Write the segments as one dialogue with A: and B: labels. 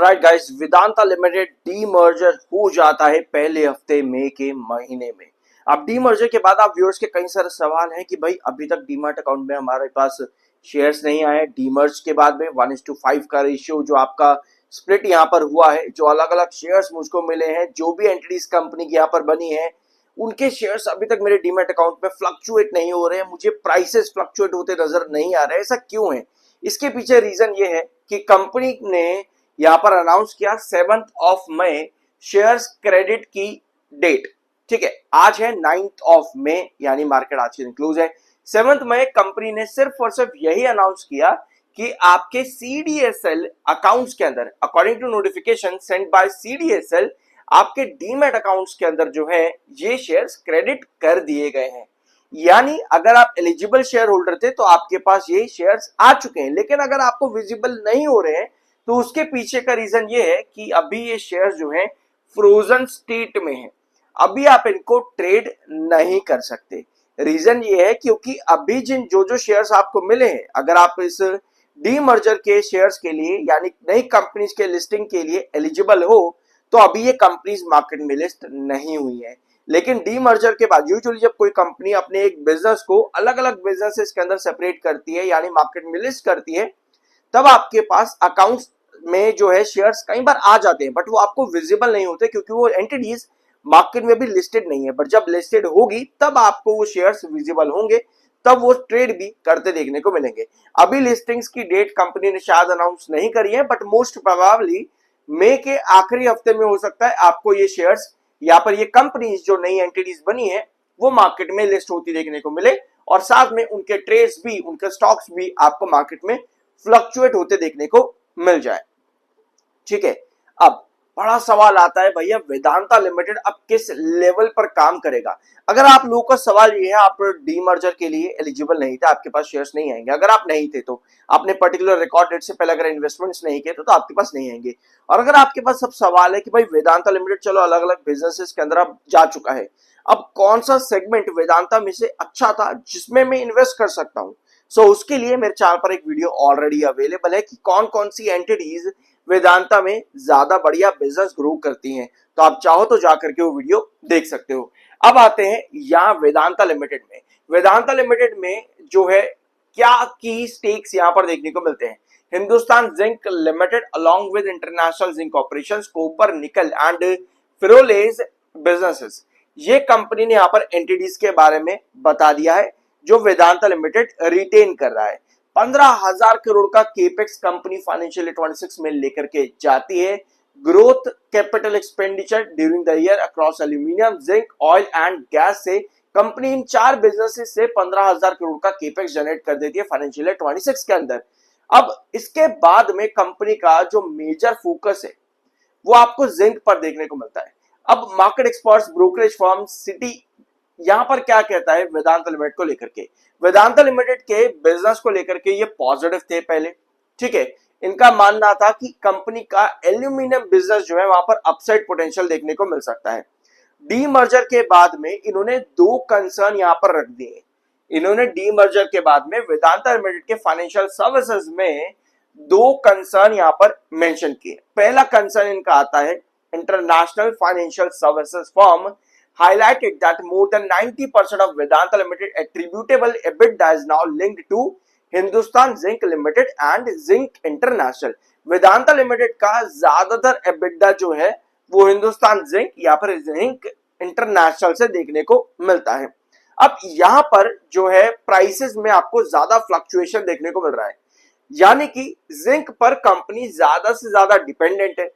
A: Right guys, Vedanta limited demerger हो जाता है पहले हफ्ते मई के महीने में। अब डीमर्जर के बाद आप व्यूअर्स के कई सारे सवाल हैं कि भाई अभी तक डीमैट अकाउंट में हमारे पास शेयर्स नहीं आए। डीमर्ज के बाद में 1:5 का रेशियो जो आपका स्प्लिट यहाँ पर हुआ है, जो अलग अलग शेयर्स मुझको मिले हैं, जो भी एंटिटीज कंपनी की यहाँ पर बनी है, उनके शेयर्स अभी तक मेरे डीमैट अकाउंट में फ्लक्चुएट नहीं हो रहे हैं। मुझे प्राइसेस फ्लक्चुएट होते नजर नहीं आ रहे हैं। ऐसा क्यों है? इसके पीछे रीजन ये है कि कंपनी ने यहां पर अनाउंस किया 7 मई शेयर्स क्रेडिट की डेट। ठीक है, आज है 9 मई, यानी मार्केट आज के दिन क्लोज है। 7 मई कंपनी ने सिर्फ और सिर्फ यही अनाउंस किया कि आपके सीडीएसएल अकाउंट्स के अंदर, according to notification send by CDSL, आपके डीमैट अकाउंट्स के अंदर जो है ये शेयर्स क्रेडिट कर दिए गए हैं। यानी अगर आप एलिजिबल शेयर होल्डर थे तो आपके पास ये शेयर्स आ चुके हैं, लेकिन अगर आपको विजिबल नहीं हो रहे हैं तो उसके पीछे का रीजन ये है कि अभी ये शेयर्स जो हैं फ्रोजन स्टेट में हैं। अभी आप इनको ट्रेड नहीं कर सकते। रीजन ये है क्योंकि अभी जो शेयर्स आपको मिले हैं, अगर आप इस डीमर्जर के शेयर्स के लिए यानी नई कंपनीज के लिस्टिंग के लिए एलिजिबल हो, तो अभी ये कंपनीज मार्केट में लिस्ट नहीं हुई है। लेकिन डीमर्जर के बाद यूजुअली जब कोई कंपनी अपने एक बिजनेस को अलग अलग बिजनेसेस के अंदर सेपरेट करती है यानी मार्केट में लिस्ट करती है, तब आपके पास अकाउंट्स में जो है शेयर्स कई बार आ जाते हैं, बट वो आपको विजिबल नहीं होते क्योंकि वो एंटिटीज मार्केट में भी लिस्टेड नहीं है। बट जब लिस्टेड होगी तब आपको वो शेयर्स विजिबल होंगे, तब वो ट्रेड भी करते देखने को मिलेंगे। अभी लिस्टिंग्स की डेट कंपनी ने शायद अनाउंस नहीं करी है, बट मोस्ट प्रोबेबली मई के आखिरी हफ्ते में हो सकता है आपको ये शेयर्स, यहाँ पर ये कंपनीज जो नई एंटिटीज बनी है, वो मार्केट में लिस्ट होती देखने को मिले, और साथ में उनके ट्रेड्स भी, उनके स्टॉक्स भी आपको मार्केट में फ्लक्चुएट होते देखने को मिल जाए। ठीक है, अब बड़ा सवाल आता है, भैया वेदांता लिमिटेड अब किस लेवल पर काम करेगा? अगर आप लोगों का सवाल ये है, आप डीमर्जर के लिए एलिजिबल नहीं थे, आपके पास शेयर्स नहीं आएंगे। अगर आप नहीं थे तो आपने पर्टिकुलर रिकॉर्ड डेट से पहले अगर इन्वेस्टमेंट्स नहीं किए तो आपके पास नहीं आएंगे। और अगर आपके पास सब सवाल है कि भाई वेदांता लिमिटेड चलो अलग अलग बिजनेसेस के अंदर अब जा चुका है, अब कौन सा सेगमेंट वेदांता में से अच्छा था जिसमें मैं इन्वेस्ट कर सकता हूं, सो उसके लिए मेरे चैनल पर एक वीडियो ऑलरेडी अवेलेबल है कि कौन कौन सी एंटिटीज वेदांता में ज्यादा बढ़िया बिजनेस ग्रो करती हैं। तो आप चाहो तो जाकर के वो वीडियो देख सकते हो। अब आते हैं यहाँ वेदांता लिमिटेड में। वेदांता लिमिटेड में जो है क्या की स्टेक्स यहाँ पर देखने को मिलते हैं। Hindustan zinc limited along with international zinc operations, copper, nickel and ferroalloys businesses, ये कंपनी ने यहाँ पर एंटिटीज के बारे में बता दिया है जो वेदांता लिमिटेड रिटेन कर रहा है। 15,000 करोड़ का केपेक्स कंपनी फाइनेंशियल ईयर 26 में लेकर के जाती है। Growth capital expenditure during the year across aluminium, zinc, oil and gas से कंपनी इन 4 बिजनेसेस से 15,000 करोड़ का केपेक्स जनरेट कर देती है फाइनेंशियल ईयर 26 के अंदर। अब इसके बाद में कंपनी का जो मेजर फोकस है वो आपको जिंक पर देखने को मिलता है। अब market experts brokerage firm city यहां पर क्या कहता है वेदांता लिमिटेड को लेकर के? वेदांता लिमिटेड के बिजनेस को लेकर के ये पॉजिटिव थे पहले। ठीक है, इनका मानना था कि कंपनी का एल्यूमिनियम बिजनेस जो है वहां पर अपसाइड पोटेंशियल देखने को मिल सकता है। डीमर्जर के बाद में इन्होंने 2 कंसर्न यहां पर रख दिए। इन्होंने डीमर्जर के बाद में वेदांता लिमिटेड के फाइनेंशियल सर्विसेज में 2 कंसर्न यहां पर मेंशन किए। पहला कंसर्न इनका आता है, international financial services firm highlighted that more than 90% of Vedanta Limited attributable EBITDA is now linked to Hindustan Zinc Limited and Zinc International। Vedanta limited का ज्यादातर EBITDA जो है वो हिंदुस्तान जिंक या फिर जिंक इंटरनेशनल से देखने को मिलता है। अब यहां पर जो है प्राइसेस में आपको ज्यादा फ्लक्चुएशन देखने को मिल रहा है, यानी कि जिंक पर कंपनी ज्यादा से ज्यादा डिपेंडेंट है।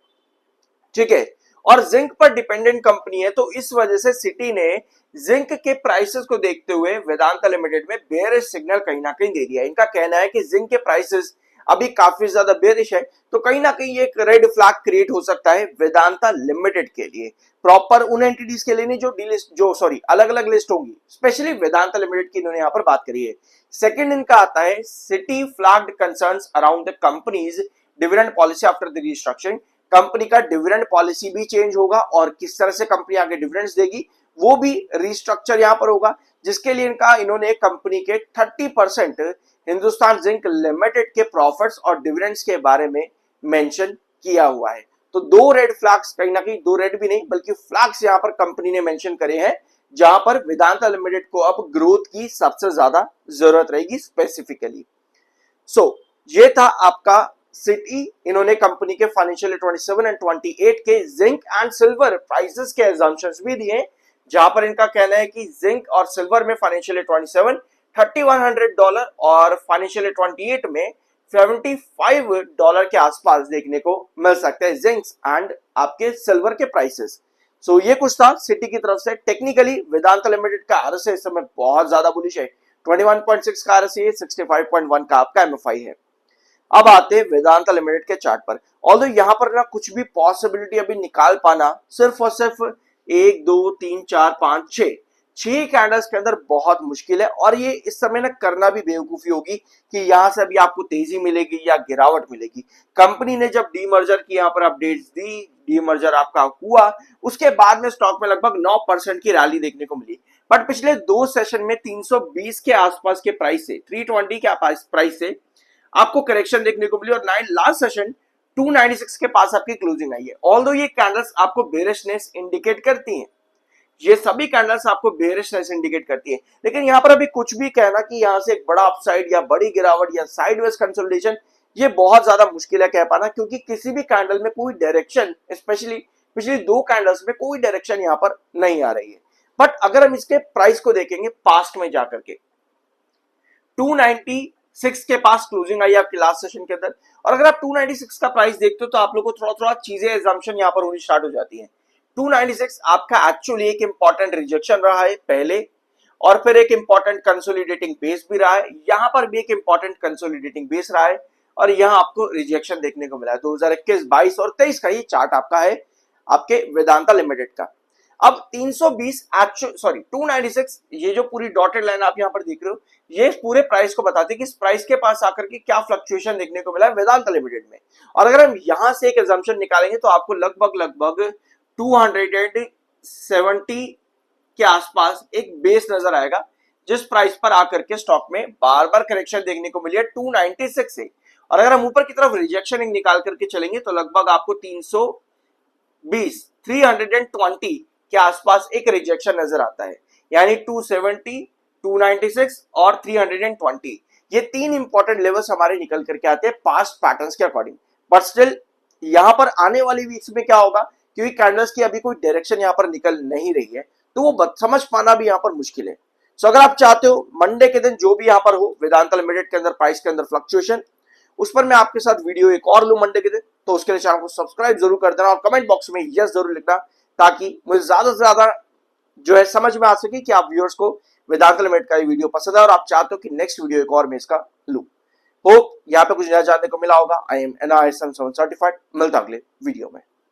A: ठीक है, और जिंक पर डिपेंडेंट कंपनी है, तो इस वजह से सिटी ने जिंक के प्राइसेस को देखते हुए वेदांता लिमिटेड में बेयरिश सिग्नल कहीं ना कहीं दे दिया। इनका कहना है कि जिंक के प्राइसेस अभी काफी ज्यादा बेयरिश है, तो कहीं ना कहीं एक रेड फ्लैग क्रिएट हो सकता है वेदांता लिमिटेड के लिए। प्रॉपर उन एंटिटीज के लिए नहीं जो अलग अलग लिस्ट होंगी, स्पेशली वेदांता लिमिटेड की इन्होंने यहाँ पर बात करी है। सेकेंड इनका आता है, city flagged concerns around the companies dividend policy after the restructuring. Company का डिविडेंड पॉलिसी भी चेंज होगा और किस तरह से कंपनी आगे डिविडेंड्स देगी वो भी रिस्ट्रक्चर यहां पर होगा, जिसके लिए इन्होंने कंपनी के 30% हिंदुस्तान जिंक लिमिटेड के प्रॉफिट्स और डिविडेंड्स के बारे में मेंशन किया हुआ है। तो दो रेड फ्लैग्स, कहीं ना कहीं दो रेड भी नहीं बल्कि फ्लैग्स यहाँ पर कंपनी ने मेंशन करे हैं, जहां पर वेदांता लिमिटेड को अब ग्रोथ की सबसे ज्यादा जरूरत रहेगी स्पेसिफिकली। ये था आपका सिटी। इन्होंने कंपनी के फाइनेंशियल 27 एंड 28 के जिंक एंड सिल्वर प्राइसेस के एजम्पशंस भी दिए, जहां पर इनका कहना है कि जिंक और सिल्वर में फाइनेंशियल 27 $3100 और फाइनेंशियल 28 में $75 के आसपास देखने को मिल सकते हैं जिंक एंड आपके सिल्वर के प्राइसेस। ये कुछ था सिटी की तरफ से। टेक्निकली वेदांता लिमिटेड का आरएसआई इस समय बहुत ज्यादा बुलिश है, 21.6 का आरएसआई है, 65.1 का आपका एमएफआई है। अब आते हैं वेदांता लिमिटेड के चार्ट पर। ऑल्दो यहाँ पर ना कुछ भी पॉसिबिलिटी अभी निकाल पाना सिर्फ और सिर्फ 1 2 3 4 5 6 कैंडल्स के अंदर बहुत मुश्किल है, और ये इस समय ना करना भी बेवकूफी होगी कि यहां से अभी आपको तेजी मिलेगी या गिरावट मिलेगी। कंपनी ने जब डीमर्जर की यहाँ पर अपडेट्स दी, डीमर्जर आपका हुआ, उसके बाद में स्टॉक में लगभग 9% की रैली देखने को मिली। बट पिछले दो सेशन में 320 के आसपास के प्राइस से 320 के प्राइस से आपको करेक्शन देखने को मिली, और लास्ट सेशन 296 के पास आपकी क्लोजिंग आई है। ऑल्दो ये कैंडल्स आपको बेरिशनेस इंडिकेट करती हैं, ये सभी कैंडल्स आपको बेरिशनेस इंडिकेट करती है, लेकिन यहाँ पर अभी कुछ भी कहना कि यहाँ से एक बड़ा अपसाइड या बड़ी गिरावट या साइडवेज कंसोलिडेशन, ये बहुत ज्यादा मुश्किल है कह पाना, क्योंकि किसी भी कैंडल में कोई डायरेक्शन, स्पेशली पिछली दो कैंडल्स में कोई डायरेक्शन यहाँ पर नहीं आ रही है। बट अगर हम इसके प्राइस को देखेंगे पास्ट में जाकर के, 296 के पास क्लोजिंग आई आपकी लास्ट सेशन के अंदर, और अगर आप 296 का प्राइस देखते हो तो आप लोगों को थोड़ा थोड़ा चीजें एजम्पशन यहाँ पर होनी स्टार्ट हो जाती है। 296 आपका एक्चुअली एक इंपॉर्टेंट रिजेक्शन रहा है पहले, और फिर एक इंपॉर्टेंट कंसोलिडेटिंग बेस भी रहा है, यहां पर भी एक इंपॉर्टेंट कंसोलिडेटिंग बेस रहा है, और यहां आपको रिजेक्शन देखने को मिला है। 2021, 22 और 23 का ये चार्ट आपका है आपके वेदांता लिमिटेड का। अब 296 ये जो पूरी डॉटेड लाइन आप यहां पर देख रहे हो, ये पूरे प्राइस को बताती है कि इस प्राइस के पास आकर के क्या फ्लक्चुएशन देखने को मिला है वेदांता लिमिटेड में। और अगर हम यहां से एक एजम्पशन निकालेंगे तो आपको लगभग 270 के आसपास एक बेस नजर आएगा, जिस प्राइस पर आकर के स्टॉक में बार बार करेक्शन देखने को मिली है 296 से। और अगर हम ऊपर की तरफ रिजेक्शन निकाल करके चलेंगे तो लगभग आपको 320 के आसपास एक रिजेक्शन नजर आता है, यानी 270, 296 और 320, ये तीन इंपॉर्टेंट लेवल्स हमारे निकल करके आते हैं पास्ट पैटर्न्स के अकॉर्डिंग। बट स्टिल यहां पर आने वाली वीक्स में क्या होगा, क्योंकि कैंडल्स की अभी कोई डायरेक्शन यहां पर निकल नहीं रही है, तो वो समझ पाना भी यहां पर मुश्किल है। अगर आप चाहते हो मंडे के दिन जो भी यहां पर हो वेदांता लिमिटेड के अंदर प्राइस के अंदर फ्लक्चुएशन, उस पर मैं आपके साथ वीडियो एक और लूं मंडे के दिन, तो उसके लिए चैनल को सब्सक्राइब जरूर कर देना और कमेंट बॉक्स में यस जरूर लिखना, ताकि मुझे ज्यादा से ज्यादा जो है समझ में आ सके कि आप व्यूअर्स को वेदांता लिमिटेड का ये वीडियो पसंद है और आप चाहते हो कि नेक्स्ट वीडियो एक और मैं इसका लूं। होप यहाँ पे कुछ नया जानने को मिला होगा। I am NISM certified. मिलता अगले वीडियो में।